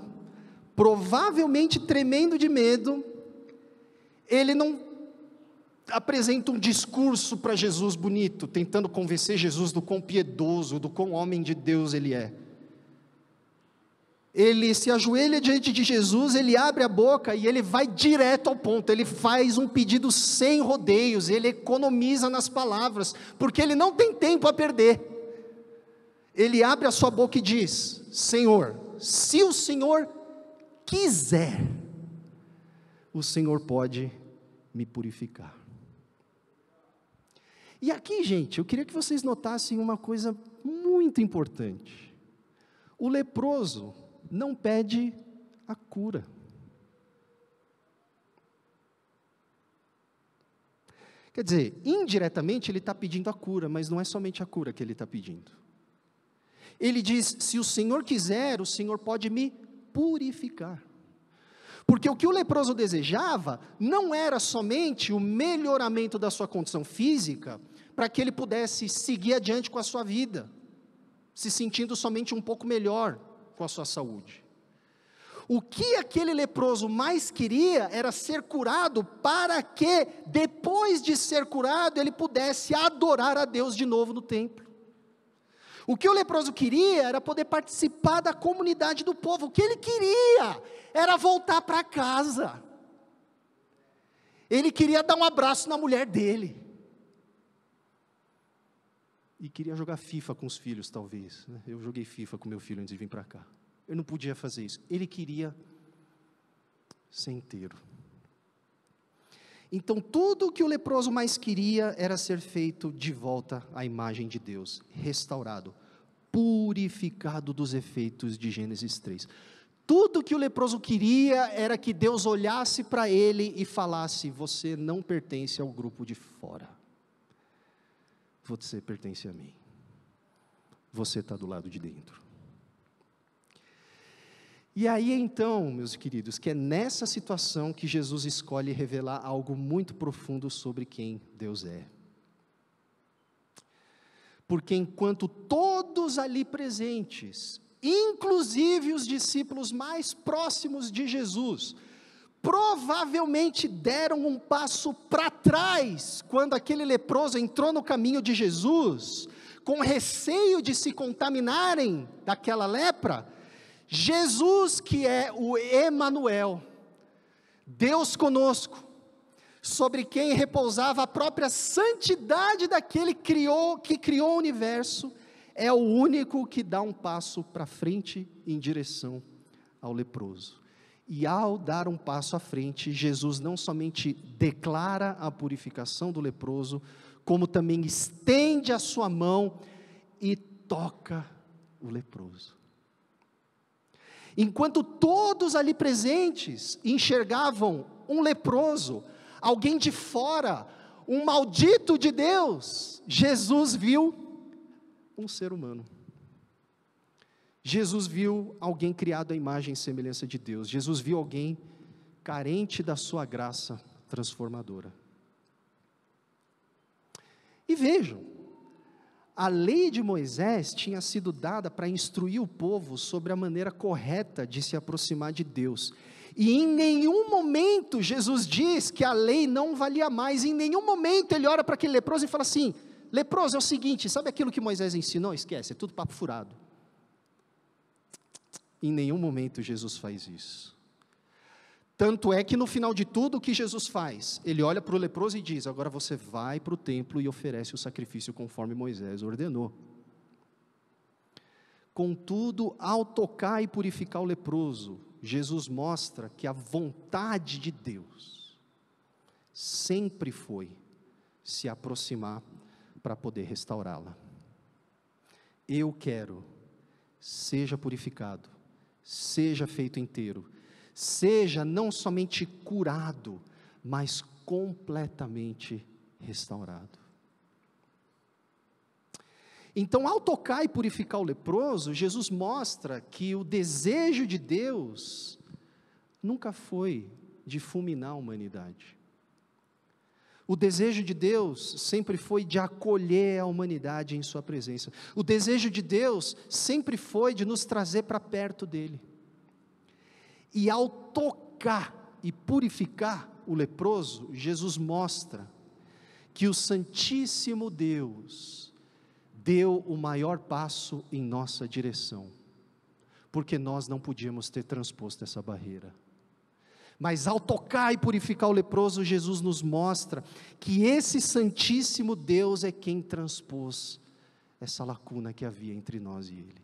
A: provavelmente tremendo de medo, ele não apresenta um discurso para Jesus bonito, tentando convencer Jesus do quão piedoso, do quão homem de Deus ele é. Ele se ajoelha diante de Jesus, ele abre a boca e ele vai direto ao ponto, ele faz um pedido sem rodeios, ele economiza nas palavras, porque ele não tem tempo a perder. Ele abre a sua boca e diz: Senhor, se o Senhor quiser, o Senhor pode me purificar. E aqui, gente, eu queria que vocês notassem uma coisa muito importante. O leproso não pede a cura. Quer dizer, indiretamente ele está pedindo a cura, mas não é somente a cura que ele está pedindo. Ele diz, se o Senhor quiser, o Senhor pode me purificar. Porque o que o leproso desejava, não era somente o melhoramento da sua condição física, para que ele pudesse seguir adiante com a sua vida, se sentindo somente um pouco melhor com a sua saúde. O que aquele leproso mais queria era ser curado, para que depois de ser curado, ele pudesse adorar a Deus de novo no templo. O que o leproso queria era poder participar da comunidade do povo. O que ele queria era voltar para casa. Ele queria dar um abraço na mulher dele. E queria jogar FIFA com os filhos, talvez, né? Eu joguei FIFA com meu filho antes de vir para cá. Eu não podia fazer isso. Ele queria ser inteiro. Então, tudo o que o leproso mais queria era ser feito de volta à imagem de Deus, restaurado, purificado dos efeitos de Gênesis 3. Tudo o que o leproso queria era que Deus olhasse para ele e falasse: você não pertence ao grupo de fora, você pertence a mim, você está do lado de dentro. E aí então, meus queridos, que é nessa situação que Jesus escolhe revelar algo muito profundo sobre quem Deus é. Porque enquanto todos ali presentes, inclusive os discípulos mais próximos de Jesus, provavelmente deram um passo para trás, quando aquele leproso entrou no caminho de Jesus, com receio de se contaminarem daquela lepra, Jesus, que é o Emanuel, Deus conosco, sobre quem repousava a própria santidade daquele que criou o universo, é o único que dá um passo para frente em direção ao leproso. E ao dar um passo à frente, Jesus não somente declara a purificação do leproso, como também estende a sua mão e toca o leproso. Enquanto todos ali presentes enxergavam um leproso, alguém de fora, um maldito de Deus, Jesus viu um ser humano. Jesus viu alguém criado à imagem e semelhança de Deus. Jesus viu alguém carente da sua graça transformadora. E vejam, a lei de Moisés tinha sido dada para instruir o povo sobre a maneira correta de se aproximar de Deus. E em nenhum momento Jesus diz que a lei não valia mais. Em nenhum momento ele olha para aquele leproso e fala assim: leproso, é o seguinte, sabe aquilo que Moisés ensinou? Esquece, é tudo papo furado. Em nenhum momento Jesus faz isso. Tanto é que no final de tudo, o que Jesus faz? Ele olha para o leproso e diz: agora você vai para o templo e oferece o sacrifício conforme Moisés ordenou. Contudo, ao tocar e purificar o leproso, Jesus mostra que a vontade de Deus sempre foi se aproximar para poder restaurá-la. Eu quero, seja purificado, seja feito inteiro, seja não somente curado, mas completamente restaurado. Então, ao tocar e purificar o leproso, Jesus mostra que o desejo de Deus nunca foi de fulminar a humanidade. O desejo de Deus sempre foi de acolher a humanidade em sua presença. O desejo de Deus sempre foi de nos trazer para perto dele. E ao tocar e purificar o leproso, Jesus mostra que o Santíssimo Deus deu o maior passo em nossa direção, porque nós não podíamos ter transposto essa barreira. Mas ao tocar e purificar o leproso, Jesus nos mostra que esse Santíssimo Deus é quem transpôs essa lacuna que havia entre nós e Ele.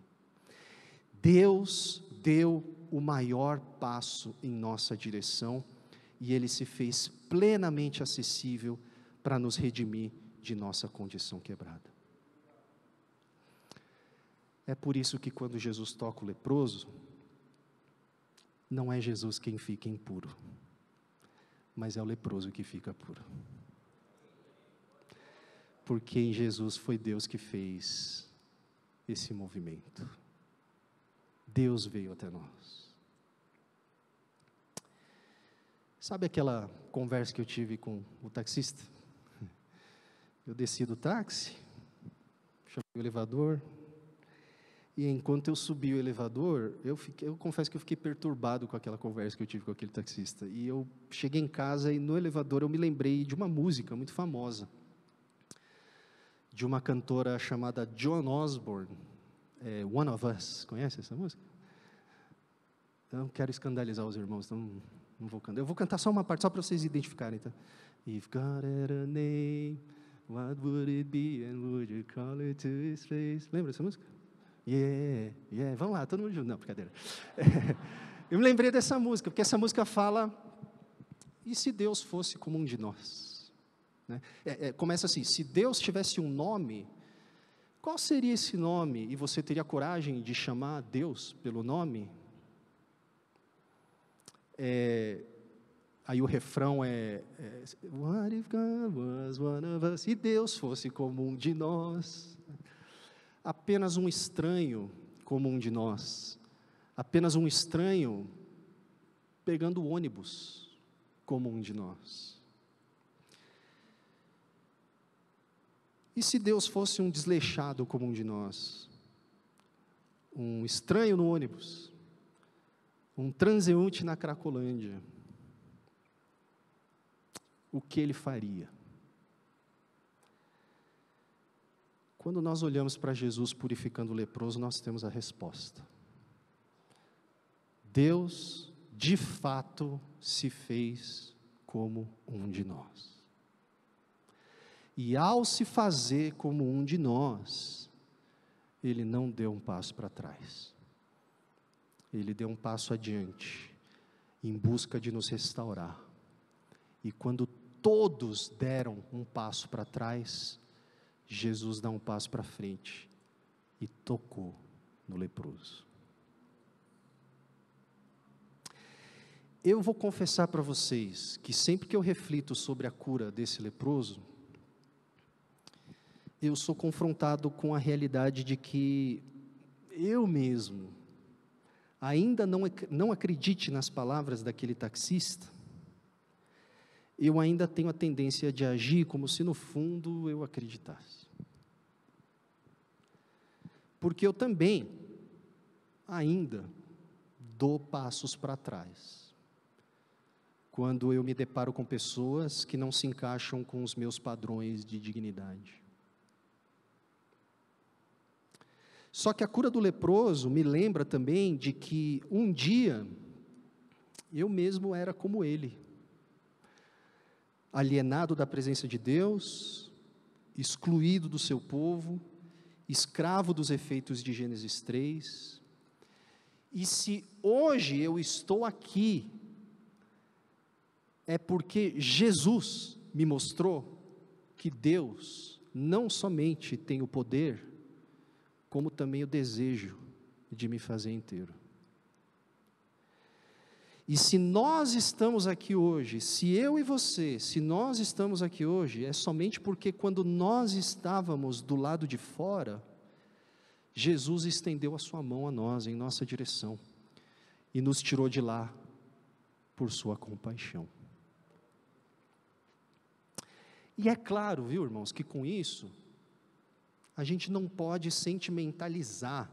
A: Deus deu o maior passo em nossa direção, e Ele se fez plenamente acessível para nos redimir de nossa condição quebrada. É por isso que quando Jesus toca o leproso, não é Jesus quem fica impuro, mas é o leproso que fica puro. Porque em Jesus foi Deus que fez esse movimento. Deus veio até nós. Sabe aquela conversa que eu tive com o taxista? Eu desci do táxi, chamei o elevador, e enquanto eu subi o elevador, eu confesso que eu fiquei perturbado com aquela conversa que eu tive com aquele taxista. E eu cheguei em casa e no elevador eu me lembrei de uma música muito famosa, de uma cantora chamada Joan Osborne, One of Us. Conhece essa música? Eu não quero escandalizar os irmãos, então não vou cantar. Eu vou cantar só uma parte, só para vocês identificarem, tá? If God had a name, what would it be, and would you call it to his face? Lembra dessa música? Yeah, vamos lá, todo mundo junto. Não, brincadeira. Eu me lembrei dessa música, porque essa música fala, e se Deus fosse como um de nós? Né? Começa assim, se Deus tivesse um nome, qual seria esse nome? E você teria coragem de chamar Deus pelo nome? Aí o refrão What if God was one of us? Se Deus fosse como um de nós? Apenas um estranho como um de nós, apenas um estranho pegando o ônibus como um de nós. E se Deus fosse um desleixado como um de nós, um estranho no ônibus, um transeunte na Cracolândia, o que Ele faria? Quando nós olhamos para Jesus purificando o leproso, nós temos a resposta. Deus, de fato, se fez como um de nós. E ao se fazer como um de nós, Ele não deu um passo para trás. Ele deu um passo adiante, em busca de nos restaurar. E quando todos deram um passo para trás, Jesus dá um passo para frente e tocou no leproso. Eu vou confessar para vocês que sempre que eu reflito sobre a cura desse leproso, eu sou confrontado com a realidade de que eu mesmo, ainda não acredite nas palavras daquele taxista, eu ainda tenho a tendência de agir como se no fundo eu acreditasse. Porque eu também, ainda, dou passos para trás, quando eu me deparo com pessoas que não se encaixam com os meus padrões de dignidade. Só que a cura do leproso me lembra também de que um dia, eu mesmo era como ele, alienado da presença de Deus, excluído do seu povo, escravo dos efeitos de Gênesis 3. E se hoje eu estou aqui, é porque Jesus me mostrou que Deus não somente tem o poder, como também o desejo de me fazer inteiro. E se nós estamos aqui hoje, se eu e você, se nós estamos aqui hoje, é somente porque quando nós estávamos do lado de fora, Jesus estendeu a sua mão a nós, em nossa direção, e nos tirou de lá, por sua compaixão. E é claro, viu, irmãos, que com isso, a gente não pode sentimentalizar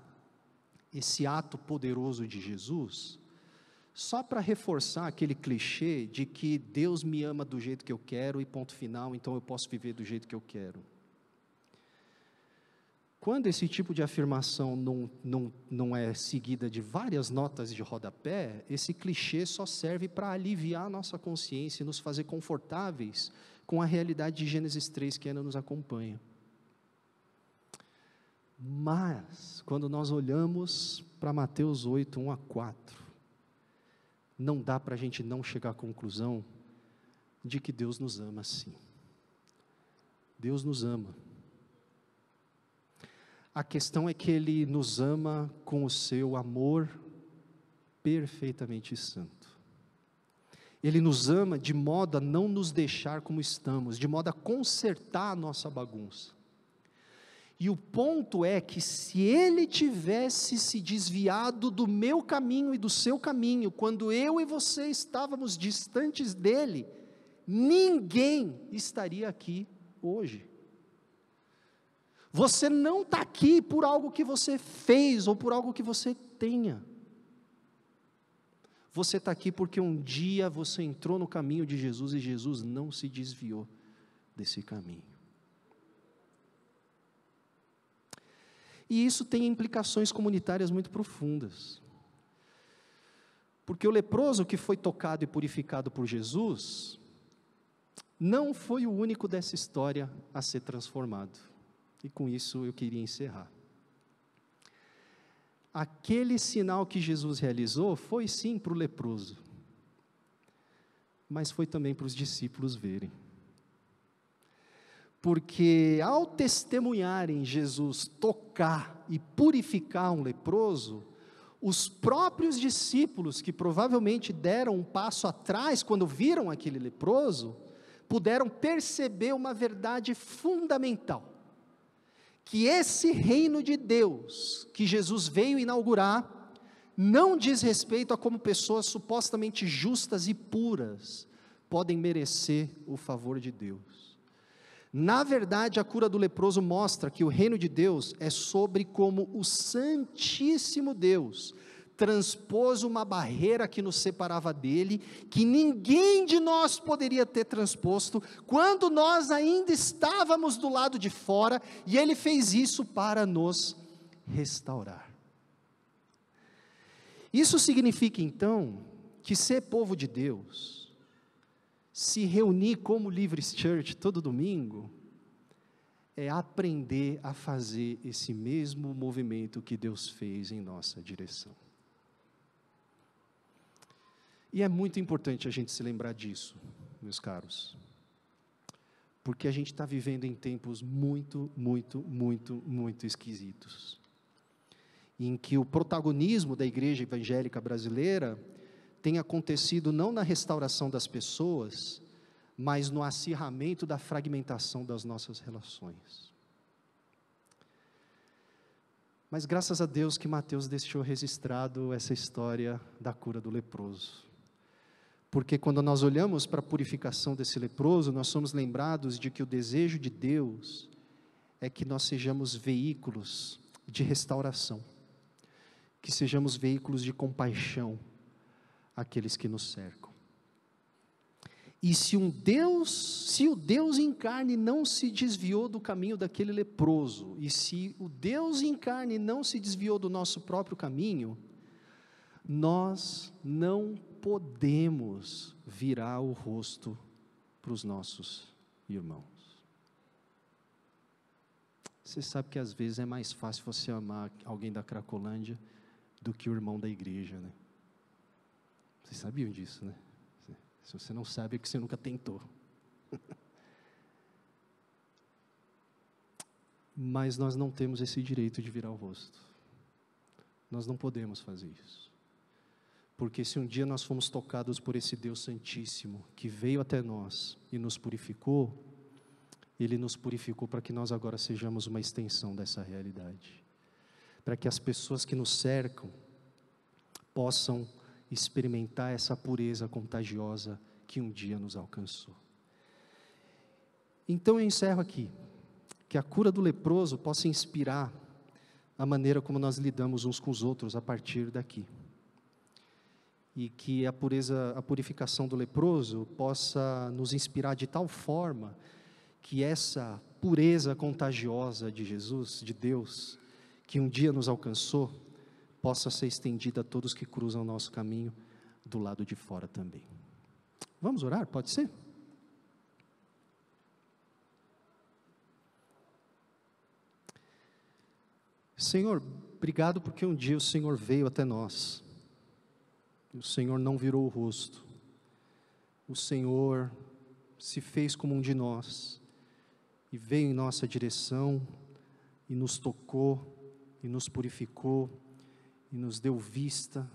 A: esse ato poderoso de Jesus, só para reforçar aquele clichê de que Deus me ama do jeito que eu quero e ponto final, então eu posso viver do jeito que eu quero. Quando esse tipo de afirmação não é seguida de várias notas de rodapé, esse clichê só serve para aliviar a nossa consciência e nos fazer confortáveis com a realidade de Gênesis 3 que ainda nos acompanha. Mas, quando nós olhamos para Mateus 8, 1 a 4, não dá para a gente não chegar à conclusão de que Deus nos ama sim. Deus nos ama. A questão é que Ele nos ama com o seu amor perfeitamente santo. Ele nos ama de modo a não nos deixar como estamos, de modo a consertar a nossa bagunça. E o ponto é que se Ele tivesse se desviado do meu caminho e do seu caminho, quando eu e você estávamos distantes dEle, ninguém estaria aqui hoje. Você não está aqui por algo que você fez ou por algo que você tenha. Você está aqui porque um dia você entrou no caminho de Jesus e Jesus não se desviou desse caminho. E isso tem implicações comunitárias muito profundas. Porque o leproso que foi tocado e purificado por Jesus, não foi o único dessa história a ser transformado. E com isso eu queria encerrar. Aquele sinal que Jesus realizou foi sim para o leproso, mas foi também para os discípulos verem. Porque ao testemunharem Jesus tocar e purificar um leproso, os próprios discípulos, que provavelmente deram um passo atrás quando viram aquele leproso, puderam perceber uma verdade fundamental, que esse reino de Deus, que Jesus veio inaugurar, não diz respeito a como pessoas supostamente justas e puras podem merecer o favor de Deus. Na verdade, a cura do leproso mostra que o reino de Deus é sobre como o Santíssimo Deus transpôs uma barreira que nos separava dele, que ninguém de nós poderia ter transposto, quando nós ainda estávamos do lado de fora, e ele fez isso para nos restaurar. Isso significa então, que ser povo de Deus, se reunir como Livres Church todo domingo, é aprender a fazer esse mesmo movimento que Deus fez em nossa direção. E é muito importante a gente se lembrar disso, meus caros, porque a gente está vivendo em tempos muito esquisitos, em que o protagonismo da igreja evangélica brasileira tem acontecido não na restauração das pessoas, mas no acirramento da fragmentação das nossas relações. Mas graças a Deus que Mateus deixou registrado essa história da cura do leproso. Porque quando nós olhamos para a purificação desse leproso, nós somos lembrados de que o desejo de Deus é que nós sejamos veículos de restauração, que sejamos veículos de compaixão àqueles que nos cercam. E se o Deus em carne não se desviou do caminho daquele leproso, e se o Deus em carne não se desviou do nosso próprio caminho, nós não podemos virar o rosto para os nossos irmãos. Você sabe que às vezes é mais fácil você amar alguém da Cracolândia do que o irmão da igreja, né? Vocês sabiam disso, né? Se você não sabe, é que você nunca tentou. Mas nós não temos esse direito de virar o rosto. Nós não podemos fazer isso. Porque se um dia nós fomos tocados por esse Deus Santíssimo, que veio até nós e nos purificou, Ele nos purificou para que nós agora sejamos uma extensão dessa realidade. Para que as pessoas que nos cercam possam experimentar essa pureza contagiosa que um dia nos alcançou. Então eu encerro aqui. Que a cura do leproso possa inspirar a maneira como nós lidamos uns com os outros a partir daqui. E que a purificação do leproso possa nos inspirar de tal forma que essa pureza contagiosa de Jesus, de Deus, que um dia nos alcançou, possa ser estendida a todos que cruzam o nosso caminho do lado de fora também. Vamos orar? Pode ser? Senhor, obrigado porque um dia o Senhor veio até nós. O Senhor não virou o rosto. O Senhor se fez como um de nós e veio em nossa direção e nos tocou e nos purificou e nos deu vista.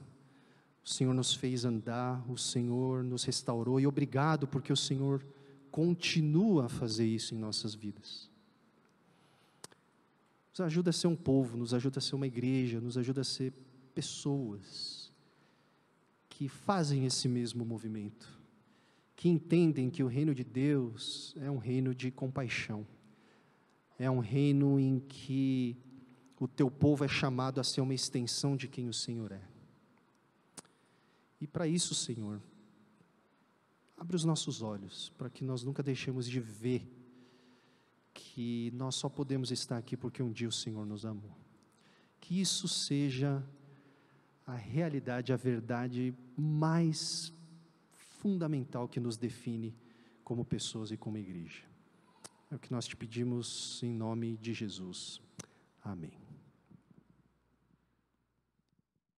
A: O Senhor nos fez andar, o Senhor nos restaurou e obrigado porque o Senhor continua a fazer isso em nossas vidas. Nos ajuda a ser um povo, nos ajuda a ser uma igreja, nos ajuda a ser pessoas que fazem esse mesmo movimento, que entendem que o reino de Deus é um reino de compaixão, é um reino em que o teu povo é chamado a ser uma extensão de quem o Senhor é. E para isso, Senhor, abre os nossos olhos, para que nós nunca deixemos de ver que nós só podemos estar aqui porque um dia o Senhor nos amou. Que isso seja a realidade, a verdade mais fundamental que nos define como pessoas e como igreja. É o que nós te pedimos em nome de Jesus. Amém.